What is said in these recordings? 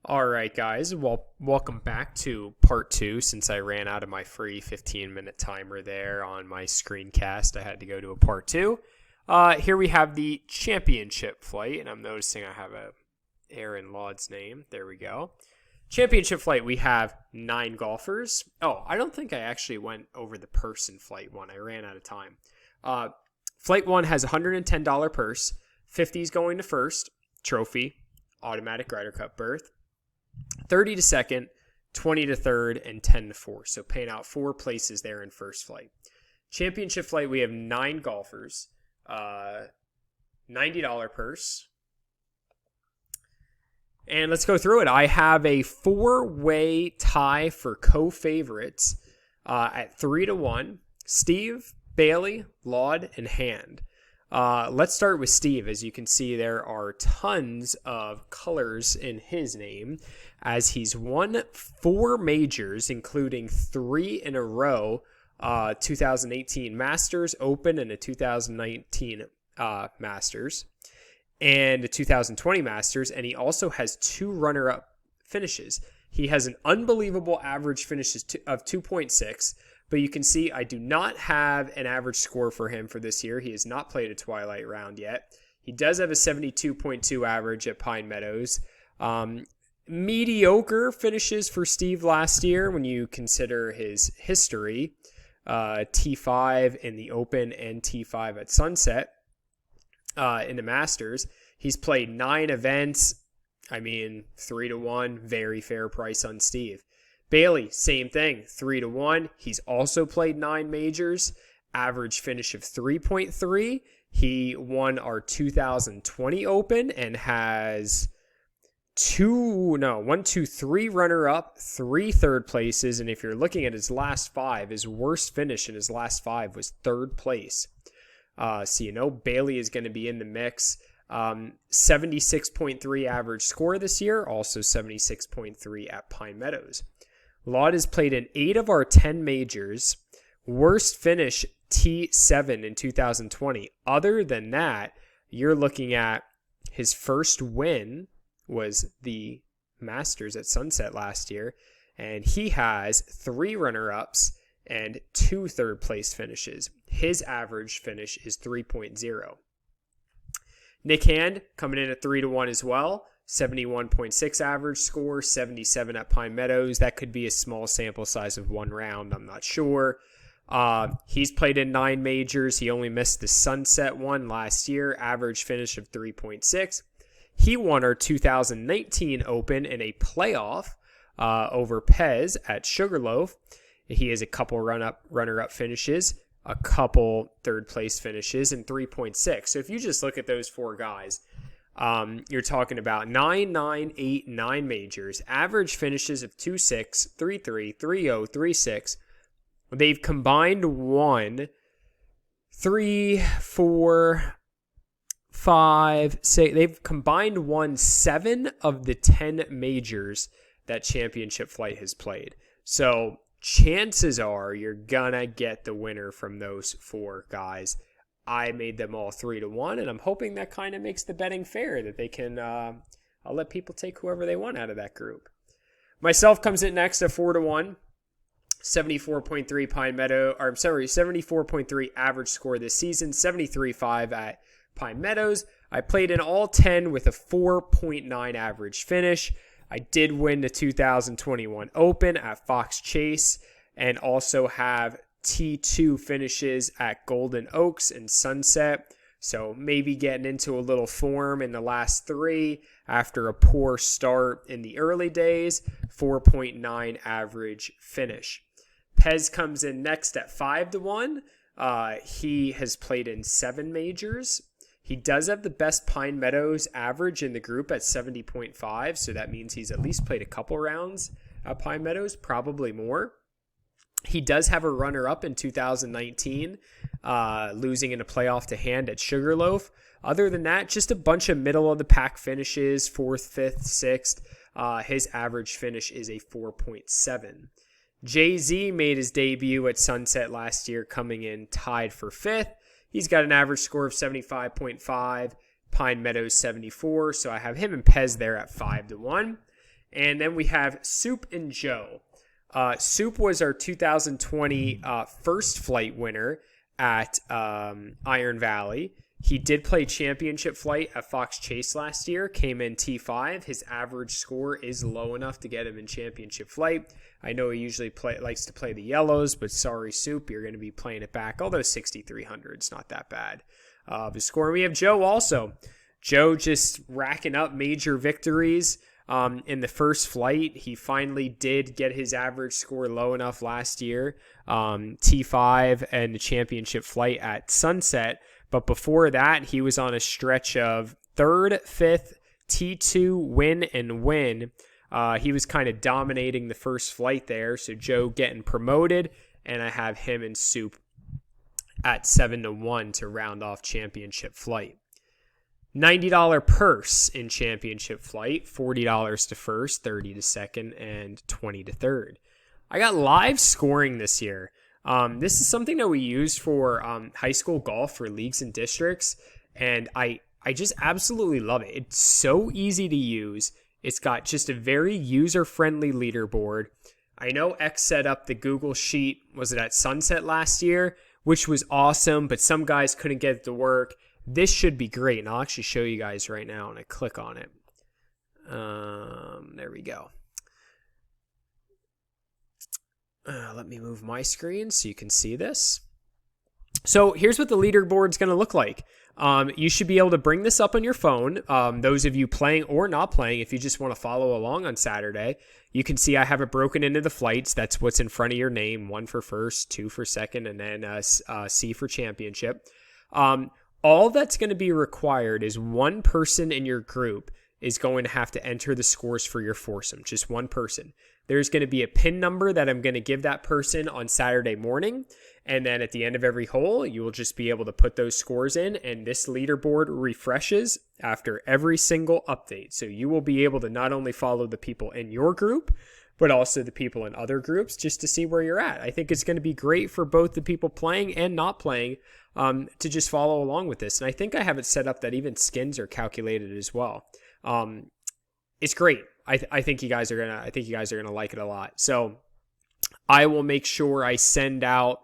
All right, guys. Well, welcome back to part two. Since I ran out of my free 15-minute timer there on my screencast, I had to go to a part two. Here we have the championship flight, and I'm noticing I have Aaron Laud's name. There we go. Championship flight, we have 9 golfers. Oh, I don't think I actually went over the person flight one. I ran out of time. Flight 1 has $110 purse. 50 is going to first, trophy, automatic Ryder Cup berth. 30 to second, 20 to third, and 10 to fourth. So paying out 4 places there in first flight. Championship flight, we have 9 golfers. $90 purse. And let's go through it. I have a 4-way tie for co-favorites at 3-1. Steve, Bailey, Laud, and Hand. Let's start with Steve. As you can see, there are tons of colors in his name, as he's won 4 majors, including 3 in a row, 2018 Masters Open and a 2019 Masters, and a 2020 Masters, and he also has 2 runner-up finishes. He has an unbelievable average finish of 2.6, but you can see I do not have an average score for him for this year. He has not played a Twilight round yet. He does have a 72.2 average at Pine Meadows. Mediocre finishes for Steve last year when you consider his history. T5 in the Open and T5 at Sunset in the Masters. He's played 9 events. 3-1, very fair price on Steve. Bailey, same thing, 3-1. He's also played 9 majors, average finish of 3.3. He won our 2020 Open and has 3 runner-up, 3 third places. And if you're looking at his last 5, his worst finish in his last 5 was 3rd place. So Bailey is going to be in the mix. 76.3 average score this year, also 76.3 at Pine Meadows. Laud has played in 8 of our 10 majors. Worst finish, T7 in 2020. Other than that, you're looking at his first win was the Masters at Sunset last year, and he has 3 runner-ups and 2 third-place finishes. His average finish is 3.0. Nick Hand coming in at 3-1 as well. 71.6 average score, 77 at Pine Meadows. That could be a small sample size of 1 round. I'm not sure. He's played in 9 majors. He only missed the Sunset one last year. Average finish of 3.6. He won our 2019 Open in a playoff over Pez at Sugarloaf. He has a couple runner-up finishes, a couple third-place finishes, and 3.6. So if you just look at those 4 guys, you're talking about 9, 9, 8, 9 majors, average finishes of 2.6, 3.3, 3.0, 3.6. They've combined 1, 3, 4, 5, 6. They've combined won 7 of the 10 majors that Championship Flight has played. So chances are you're gonna get the winner from those 4 guys. I made them all 3-1, and I'm hoping that kind of makes the betting fair, that they can, I'll let people take whoever they want out of that group. Myself comes in next at 4-1, 74.3 average score this season, 73.5 at Pine Meadows. I played in all 10 with a 4.9 average finish. I did win the 2021 Open at Fox Chase and also have T2 finishes at Golden Oaks and Sunset. So maybe getting into a little form in the last 3 after a poor start in the early days. 4.9 average finish. Pez comes in next at 5-1. He has played in 7 majors. He does have the best Pine Meadows average in the group at 70.5, so that means he's at least played a couple rounds at Pine Meadows, probably more. He does have a runner-up in 2019, losing in a playoff to Hand at Sugarloaf. Other than that, just a bunch of middle-of-the-pack finishes, 4th, 5th, 6th. His average finish is a 4.7. Jay-Z made his debut at Sunset last year, coming in tied for 5th. He's got an average score of 75.5, Pine Meadows 74, so I have him and Pez there at 5-1. And then we have Soup and Joe. Soup was our 2020 first flight winner at Iron Valley. He did play championship flight at Fox Chase last year, came in T5. His average score is low enough to get him in championship flight. I know he usually likes to play the yellows, but sorry, Soup, you're going to be playing it back. Although 6,300 is not that bad of a score. We have Joe also. Joe just racking up major victories in the first flight. He finally did get his average score low enough last year, T5 and the championship flight at Sunset. But before that, he was on a stretch of 3rd, 5th, T2, win, and win. He was kind of dominating the first flight there. So Joe getting promoted, and I have him and Soup at 7-1 to round off championship flight. $90 purse in championship flight, $40 to first, $30 to second, and $20 to third. I got live scoring this year. This is something that we use for high school golf for leagues and districts, and I just absolutely love it. It's so easy to use. It's got just a very user-friendly leaderboard. I know X set up the Google Sheet, was it at Sunset last year, which was awesome, but some guys couldn't get it to work. This should be great, and I'll actually show you guys right now when I click on it. There we go. Let me move my screen so you can see this. So here's what the leaderboard's going to look like. You should be able to bring this up on your phone. Those of you playing or not playing, if you just want to follow along on Saturday, you can see I have it broken into the flights. That's what's in front of your name, 1 for first, 2 for second, and then C for championship. All that's going to be required is one person in your group is going to have to enter the scores for your foursome, just one person. There's going to be a PIN number that I'm going to give that person on Saturday morning. And then at the end of every hole, you will just be able to put those scores in. And this leaderboard refreshes after every single update. So you will be able to not only follow the people in your group, but also the people in other groups just to see where you're at. I think it's going to be great for both the people playing and not playing to just follow along with this. And I think I have it set up that even skins are calculated as well. It's great. I think you guys are gonna like it a lot. So I will make sure I'll send out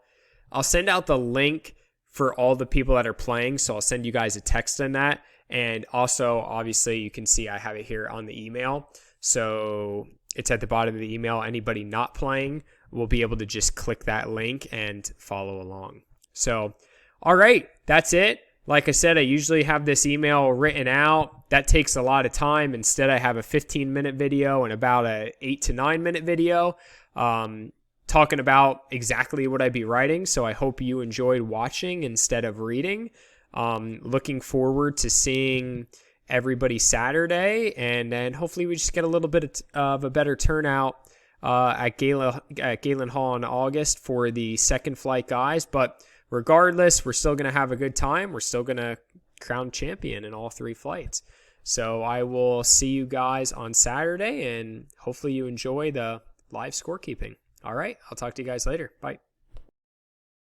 the link for all the people that are playing. So I'll send you guys a text on that. And also, obviously, you can see I have it here on the email. So it's at the bottom of the email. Anybody not playing will be able to just click that link and follow along. So, all right, that's it. Like I said, I usually have this email written out. That takes a lot of time. Instead, I have a 15-minute video and about a 8 to 9-minute video talking about exactly what I'd be writing. So I hope you enjoyed watching instead of reading. Looking forward to seeing everybody Saturday, and then hopefully we just get a little bit of a better turnout at Galen Hall in August for the second flight guys. But regardless, we're still going to have a good time. We're still going to crown champion in all 3 flights. So I will see you guys on Saturday, and hopefully you enjoy the live scorekeeping. All right, I'll talk to you guys later. Bye.